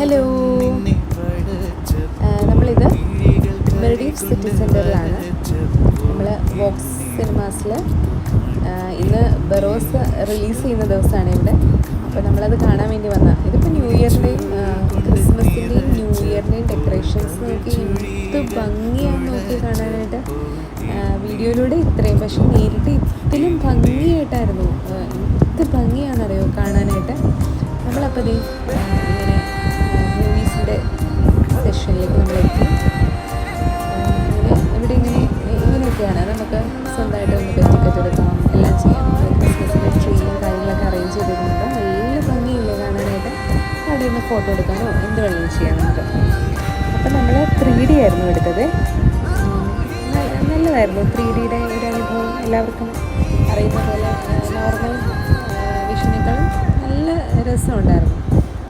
Hello, നമ്മളിത് മെറിഡീഫ് city സെൻറ്ററിലാണ്. നമ്മൾ Woakes സിനിമാസിൽ ഇന്ന് ബറോസ് റിലീസ് ചെയ്യുന്ന ദിവസമാണ് ഇവിടെ. അപ്പോൾ നമ്മളത് കാണാൻ വേണ്ടി വന്ന ഇതിപ്പോൾ ന്യൂ ഇയറിൻ്റെയും ക്രിസ്മസിൻ്റെയും ന്യൂ ഇയറിൻ്റെയും ഡെക്കറേഷൻസ് നോക്കി എന്ത് ഭംഗിയാണെന്ന് നോക്കി കാണാനായിട്ട്. വീഡിയോയിലൂടെ ഇത്രയും, പക്ഷെ നേരിട്ട് ഇതിലും ഭംഗിയായിട്ടായിരുന്നു. എന്ത് ഭംഗിയാണെന്നറിയോ കാണാനായിട്ട്. നമ്മളപ്പോൾ ഇങ്ങനെ മൂവീസിൻ്റെ സെഷനിലേക്ക് നമ്മളെത്തി. ഇവിടെ ഇങ്ങനെയൊക്കെയാണ്. നമുക്ക് സ്വന്തമായിട്ട് നമുക്ക് ടിക്കറ്റ് എടുക്കാം, എല്ലാം ചെയ്യാം. ക്രിസ്മസിൻ്റെ ട്രീയും കാര്യങ്ങളൊക്കെ അറേഞ്ച് ചെയ്തിരുന്നുണ്ട്. നല്ല ഭംഗിയില്ലേ കാണാനായിട്ട്. അവിടെ നിന്ന് ഫോട്ടോ എടുക്കാനോ എന്ത് വേണമെങ്കിലും ചെയ്യാം നമുക്ക്. അപ്പം നമ്മൾ 3D ആയിരുന്നു എടുത്തത്. നല്ലതായിരുന്നു 3Dയുടെ ഒരു അനുഭവം. എല്ലാവർക്കും അറിയുന്ന പോലെ നോർമൽ വിഷുവിനേക്കാളും നല്ല രസമുണ്ടായിരുന്നു.